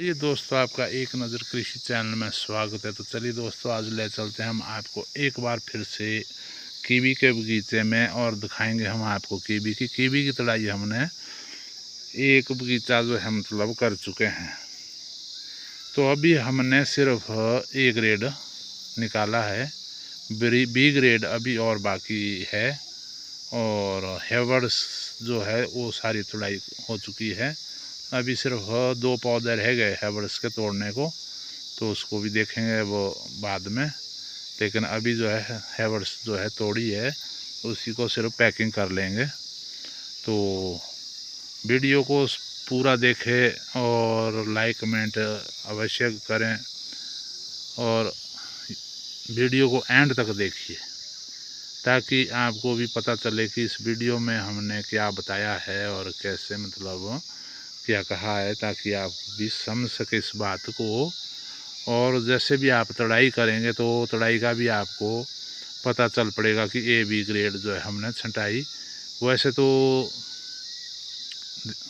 ये दोस्तों आपका एक नज़र कृषि चैनल में स्वागत है। तो चलिए दोस्तों आज ले चलते हैं हम आपको एक बार फिर से कीवी के बगीचे में और दिखाएंगे हम आपको कीवी की तड़ाई हमने एक बगीचा जो है मतलब कर चुके हैं। तो अभी हमने सिर्फ ए ग्रेड निकाला है, बी ग्रेड अभी और बाकी है और हेवर्ड्स जो है वो सारी तड़ाई हो चुकी है। अभी सिर्फ 2 पौधे रह गए हेवर्ड्स के तोड़ने को, तो उसको भी देखेंगे वो बाद में। लेकिन अभी जो है हेवर्ड्स जो है तोड़ी है, उसी को सिर्फ पैकिंग कर लेंगे। तो वीडियो को पूरा देखें और लाइक कमेंट अवश्य करें और वीडियो को एंड तक देखिए ताकि आपको भी पता चले कि इस वीडियो में हमने क्या बताया है और कैसे मतलब क्या कहा है, ताकि आप भी समझ सके इस बात को। और जैसे भी आप तड़ाई करेंगे तो तड़ाई का भी आपको पता चल पड़ेगा कि ए बी ग्रेड जो है हमने छंटाई। वैसे तो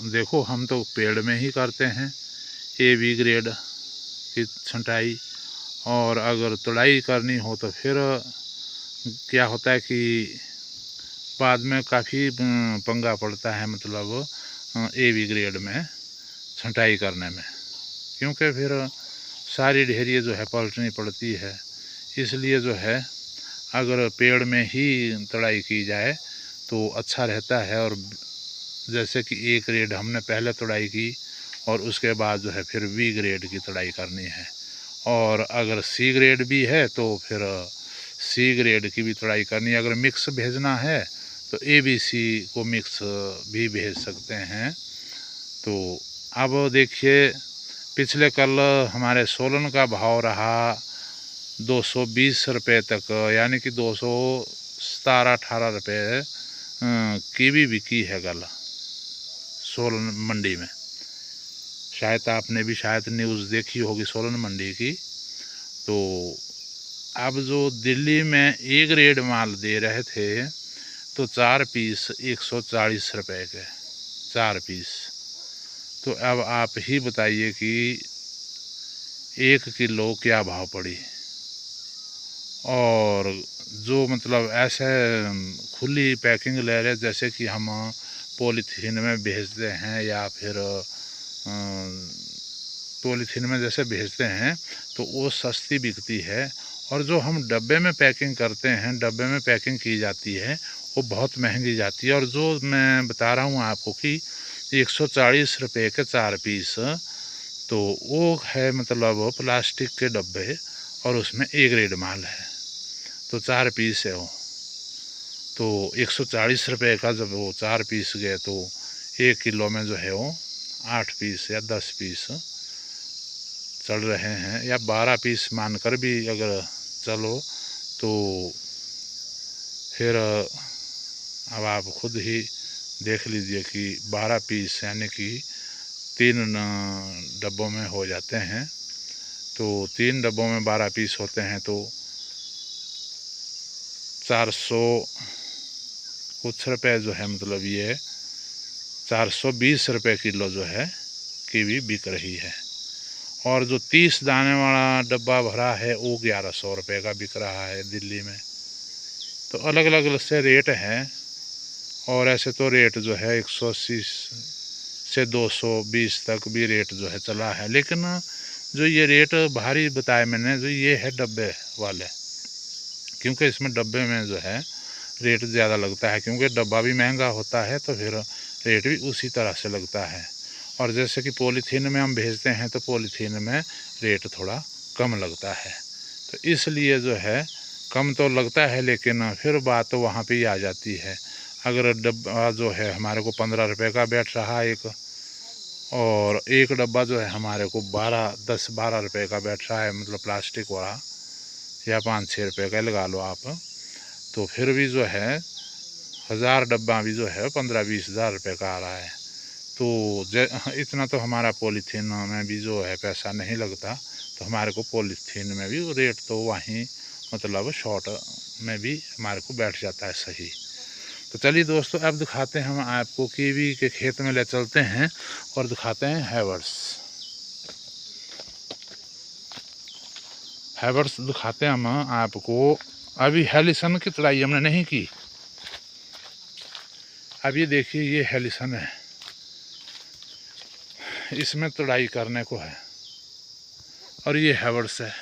देखो हम तो पेड़ में ही करते हैं ए बी ग्रेड की छंटाई, और अगर तड़ाई करनी हो तो फिर क्या होता है कि बाद में काफ़ी पंगा पड़ता है मतलब ए बी ग्रेड में छंटाई करने में, क्योंकि फिर सारी ढेरियाँ जो है पलटनी पड़ती है। इसलिए जो है अगर पेड़ में ही तड़ाई की जाए तो अच्छा रहता है। और जैसे कि ए ग्रेड हमने पहले तड़ाई की और उसके बाद जो है फिर बी ग्रेड की तड़ाई करनी है, और अगर सी ग्रेड भी है तो फिर सी ग्रेड की भी तड़ाई करनी है। अगर मिक्स भेजना है तो ए बी सी को मिक्स भी भेज सकते हैं। तो अब देखिए पिछले कल हमारे सोलन का भाव रहा 220 रुपये तक, यानी कि 217-18 रुपये कीवी बिकी है कल सोलन मंडी में। शायद आपने भी शायद न्यूज़ देखी होगी सोलन मंडी की। तो अब जो दिल्ली में ए ग्रेड माल दे रहे थे तो 4 पीस 140 रुपये के 4 पीस। तो अब आप ही बताइए कि 1 किलो क्या भाव पड़ी। और जो मतलब ऐसे खुली पैकिंग ले रहे जैसे कि हम पॉलीथीन में भेजते हैं या फिर पॉलीथीन में जैसे भेजते हैं तो वो सस्ती बिकती है, और जो हम डब्बे में पैकिंग करते हैं, डब्बे में पैकिंग की जाती है, वो बहुत महंगी जाती है। और जो मैं बता रहा हूँ आपको कि 140 रुपये के 4 पीस, तो वो है मतलब प्लास्टिक के डब्बे और उसमें ए ग्रेड माल है, तो 4 पीस है वो। तो 140 रुपये का जब वो 4 पीस गए तो 1 किलो में जो है वो 8 पीस या 10 पीस चल रहे हैं, या 12 पीस मानकर भी अगर चलो तो फिर अब आप खुद ही देख लीजिए कि 12 पीस यानी कि 3 डब्बों में हो जाते हैं। तो 3 डब्बों में 12 पीस होते हैं तो 400 कुछ रुपये जो है मतलब ये 420 रुपये किलो जो है कीवी बिक रही है। और जो 30 दाने वाला डब्बा भरा है वो 1100 रुपये का बिक रहा है दिल्ली में। तो अलग अलग से रेट हैं, और ऐसे तो रेट जो है 180 से 220 तक भी रेट जो है चला है। लेकिन जो ये रेट भारी बताए मैंने, जो ये है डब्बे वाले, क्योंकि इसमें डब्बे में जो है रेट ज़्यादा लगता है, क्योंकि डब्बा भी महंगा होता है तो फिर रेट भी उसी तरह से लगता है। और जैसे कि पॉलीथीन में हम भेजते हैं तो पॉलीथीन में रेट थोड़ा कम लगता है। तो इसलिए जो है कम तो लगता है, लेकिन फिर बात तो वहाँ पे ही आ जाती है। अगर डब्बा जो है हमारे को 15 रुपये का बैठ रहा है एक, और एक डब्बा जो है हमारे को 10-12 रुपये का बैठ रहा है, मतलब प्लास्टिक वाला, या 5-6 रुपये का लगा लो आप, तो फिर भी जो है 1000 डब्बा भी जो है 15-20 हज़ार रुपये का आ रहा है। तो इतना तो हमारा पॉलीथीन में भी जो है पैसा नहीं लगता, तो हमारे को पॉलीथीन में भी रेट तो वहीं मतलब शॉर्ट में भी हमारे को बैठ जाता है सही। तो चलिए दोस्तों अब दिखाते हैं हम आपको कीवी के खेत में ले चलते हैं और दिखाते हैं हेवर्ड्स। हैवर्स दिखाते हैं हम आपको। अभी हेलिसन की तुड़ाई हमने नहीं की। अब ये देखिए, ये हेलिसन है, इसमें तुड़ाई करने को है। और ये हैवर्स है।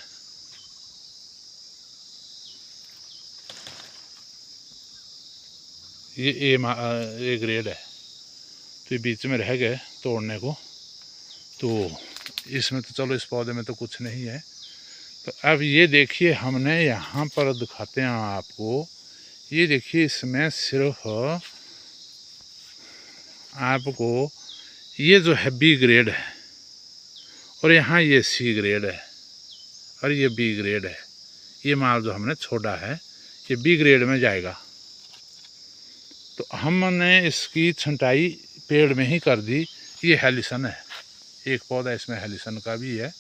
ये ए ग्रेड है, तो ये बीच में रह गए तोड़ने को। तो इसमें तो चलो, इस पौधे में तो कुछ नहीं है। तो अब ये देखिए, हमने यहाँ पर दिखाते हैं आपको। ये देखिए, इसमें सिर्फ आपको ये जो है बी ग्रेड है, और यहाँ ये सी ग्रेड है, और ये बी ग्रेड है। ये माल जो हमने छोड़ा है ये बी ग्रेड में जाएगा। तो हमने इसकी छंटाई पेड़ में ही कर दी। ये हेलिसन है, एक पौधा इसमें हेलिसन का भी है,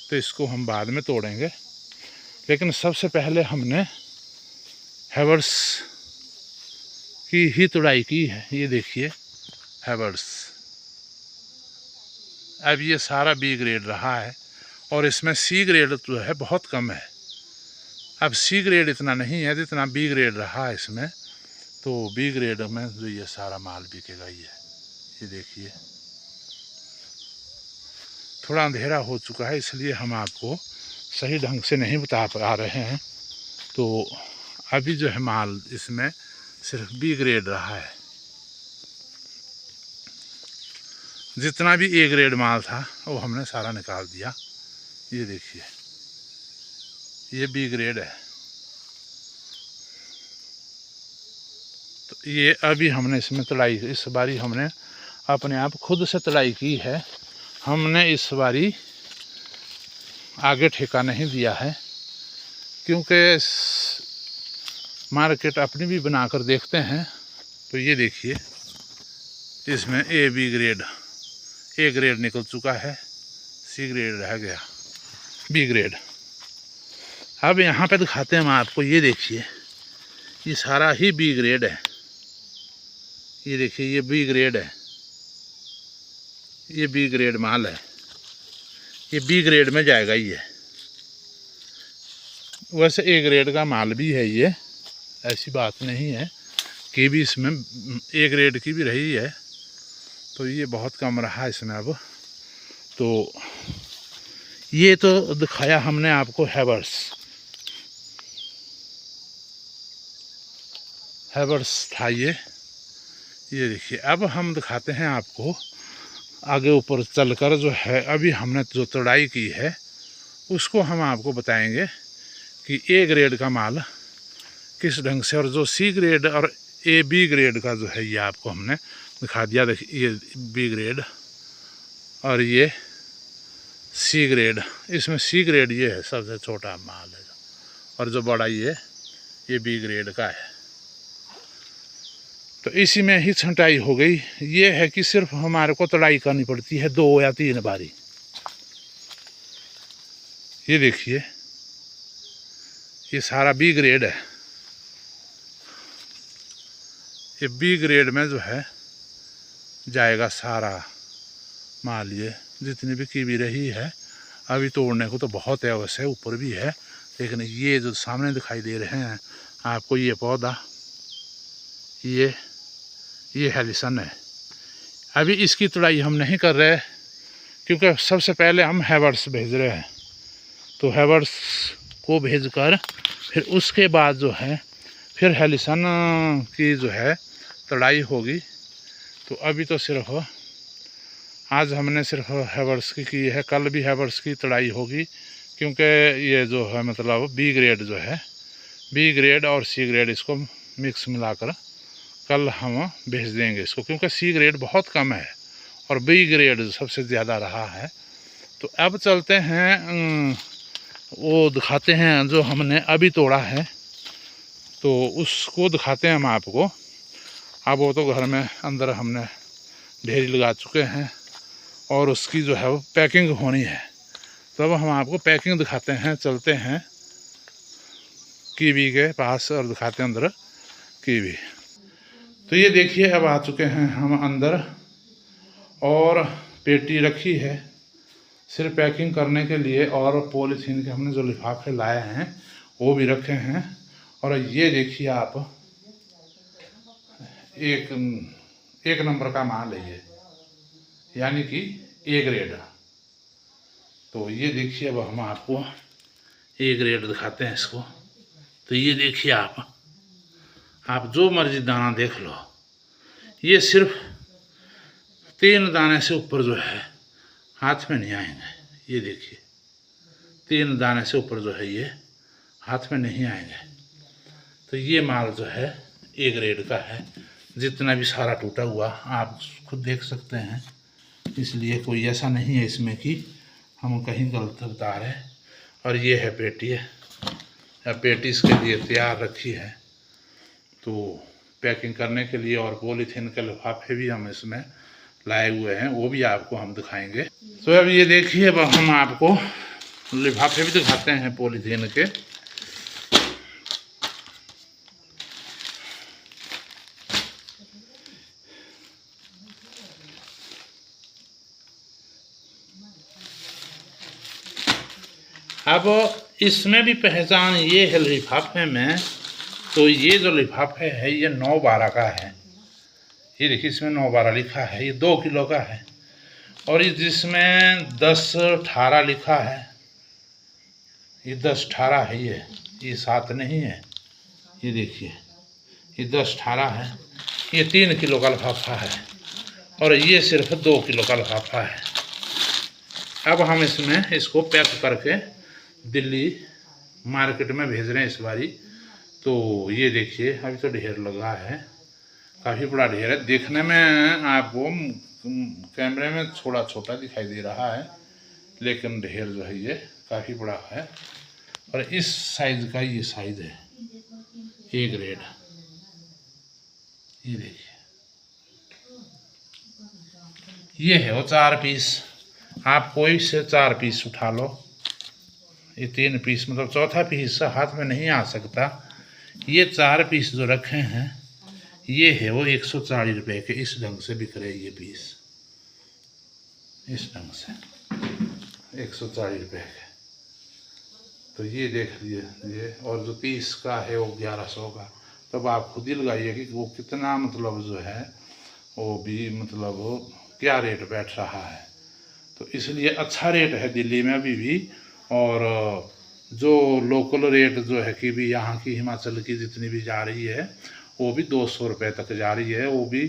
तो इसको हम बाद में तोड़ेंगे। लेकिन सबसे पहले हमने हैवर्स की ही तुड़ाई की है। ये देखिए हैवर्स। अब ये सारा बी ग्रेड रहा है, और इसमें सी ग्रेड जो है बहुत कम है। अब सी ग्रेड इतना नहीं है जितना बी ग्रेड रहा है इसमें। तो बी ग्रेड में जो ये सारा माल बिकेगा ये देखिए। थोड़ा अंधेरा हो चुका है, इसलिए हम आपको सही ढंग से नहीं बता पा रहे हैं। तो अभी जो है माल इसमें सिर्फ बी ग्रेड रहा है। जितना भी ए ग्रेड माल था वो हमने सारा निकाल दिया। ये देखिए, ये बी ग्रेड है। तो ये अभी हमने इसमें तुड़ाई, इस बारी हमने अपने आप खुद से तुड़ाई की है। हमने इस बारी आगे ठेका नहीं दिया है, क्योंकि मार्केट अपनी भी बनाकर देखते हैं। तो ये देखिए, इसमें A B grade, A grade निकल चुका है, सी ग्रेड रह गया, बी ग्रेड। अब यहाँ पे दिखाते हैं हम आपको। ये देखिए, ये सारा ही बी ग्रेड है। ये देखिए, ये बी ग्रेड है, ये बी ग्रेड माल है। ये बी ग्रेड में जाएगा ये। वैसे ए ग्रेड का माल भी है ये, ऐसी बात नहीं है कि भी इसमें ए ग्रेड की भी रही है। तो ये बहुत कम रहा इसमें अब। तो ये तो दिखाया हमने आपको हैवर्स था ये देखिए। अब हम दिखाते हैं आपको आगे ऊपर चलकर जो है। अभी हमने जो तुड़ाई की है उसको हम आपको बताएंगे कि ए ग्रेड का माल किस ढंग से, और जो सी ग्रेड और ए बी ग्रेड का जो है ये आपको हमने दिखा दिया। देखिए, ये बी ग्रेड और ये सी ग्रेड। इसमें सी ग्रेड ये है, सबसे छोटा माल है, और जो बड़ा ये बी ग्रेड का है। तो इसी में ही छंटाई हो गई। ये है कि सिर्फ हमारे को तुड़ाई करनी पड़ती है 2 या 3 बारी। ये देखिए, ये सारा बी ग्रेड है। ये बी ग्रेड में जो है जाएगा सारा माल। ये जितनी भी कीवी रही है, अभी तोड़ने को तो बहुत है, वैसे ऊपर भी है। लेकिन ये जो सामने दिखाई दे रहे हैं आपको, ये पौधा, ये हेलिसन है। अभी इसकी तुड़ाई हम नहीं कर रहे, क्योंकि सबसे पहले हम हैवर्स भेज रहे हैं। तो हैवर्स को भेजकर फिर उसके बाद जो है फिर हेलिसन की जो है तुड़ाई होगी। तो अभी तो सिर्फ आज हमने सिर्फ हैवर्स की है, कल भी हैवर्स की तुड़ाई होगी। क्योंकि ये जो है मतलब बी ग्रेड जो है, बी ग्रेड और सी ग्रेड इसको मिक्स मिलाकर कल हम भेज देंगे इसको। क्योंकि सी ग्रेड बहुत कम है और बी ग्रेड सबसे ज़्यादा रहा है। तो अब चलते हैं, वो दिखाते हैं जो हमने अभी तोड़ा है, तो उसको दिखाते हैं हम आपको। अब वो तो घर में अंदर हमने ढेरी लगा चुके हैं, और उसकी जो है वो पैकिंग होनी है। तो अब हम आपको पैकिंग दिखाते हैं। चलते हैं कीवी के पास और दिखाते हैं अंदर कीवी। तो ये देखिए, अब आ चुके हैं हम अंदर, और पेटी रखी है सिर्फ पैकिंग करने के लिए। और पॉलीथीन के हमने जो लिफाफे लाए हैं वो भी रखे हैं। और ये देखिए आप, एक नंबर का माल है ये, यानी कि ए ग्रेड। तो ये देखिए, अब हम आपको ए ग्रेड दिखाते हैं इसको। तो ये देखिए आप जो मर्जी दाना देख लो, ये सिर्फ 3 दाने से ऊपर जो है हाथ में नहीं आएंगे। ये देखिए 3 दाने से ऊपर जो है ये हाथ में नहीं आएंगे। तो ये माल जो है ए ग्रेड का है। जितना भी सारा टूटा हुआ आप खुद देख सकते हैं, इसलिए कोई ऐसा नहीं है इसमें कि हम कहीं गलत बता रहे। और ये है पेटी है, पेटी इसके लिए तैयार रखी है तो पैकिंग करने के लिए। और पॉलीथीन के लिफाफे भी हम इसमें लाए हुए हैं, वो भी आपको हम दिखाएंगे। तो अब ये देखिए, अब हम आपको लिफाफे भी दिखाते हैं पॉलीथीन के। अब इसमें भी पहचान ये है लिफाफे में। तो ये जो लिफाफे है ये 9-12 का है। ये देखिए इसमें 9-12 लिखा है, ये 2 किलो का है। और ये जिसमें 10-18 लिखा है, ये 10-18 है। ये 7 नहीं है। ये देखिए ये 10-18 है। ये 3 किलो का लिफाफा है और ये सिर्फ 2 किलो का लिफाफा है। अब हम इसमें इसको पैक करके दिल्ली मार्केट में भेज रहे हैं इस बारी। तो ये देखिए अभी तो ढेर लगा है, काफ़ी बड़ा ढेर है। देखने में आपको कैमरे में थोड़ा छोटा दिखाई दे रहा है, लेकिन ढेर जो है ये काफ़ी बड़ा है। और इस साइज़ का ये साइज़ है ए ग्रेड। ये देखिए ये है वो 4 पीस। आप कोई से 4 पीस उठा लो। ये 3 पीस मतलब चौथा पीस हाथ में नहीं आ सकता। ये 4 पीस जो रखे हैं ये है वो 140 रुपये के। इस ढंग से बिक रहे ये पीस, इस ढंग से 140 रुपये के। तो ये देख लीजिए। और जो 30 का है वो 1100 का। तब आप खुद ही लगाइए कि वो कितना मतलब जो है वो भी मतलब क्या रेट बैठ रहा है। तो इसलिए अच्छा रेट है दिल्ली में अभी भी। और जो लोकल रेट जो है कि भी यहाँ की हिमाचल की जितनी भी जा रही है वो भी 200 रुपये तक जा रही है। वो भी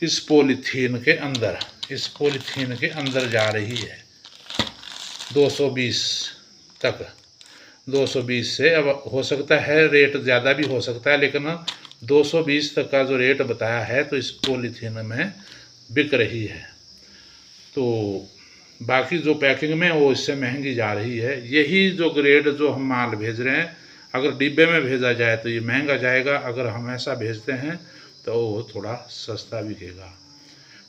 इस पॉलीथीन के अंदर, इस पॉलीथीन के अंदर जा रही है 220 तक। 220 से अब हो सकता है रेट ज़्यादा भी हो सकता है, लेकिन 220 तक का जो रेट बताया है तो इस पॉलीथीन में बिक रही है। तो बाकी जो पैकिंग में वो इससे महंगी जा रही है। यही जो ग्रेड जो हम माल भेज रहे हैं, अगर डिब्बे में भेजा जाए तो ये महंगा जाएगा, अगर हम ऐसा भेजते हैं तो वो थोड़ा सस्ता बिकेगा।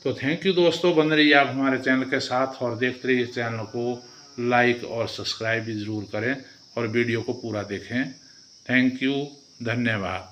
तो थैंक यू दोस्तों, बन रहिए आप हमारे चैनल के साथ और देखते रहिए। चैनल को लाइक और सब्सक्राइब भी ज़रूर करें और वीडियो को पूरा देखें। थैंक यू, धन्यवाद।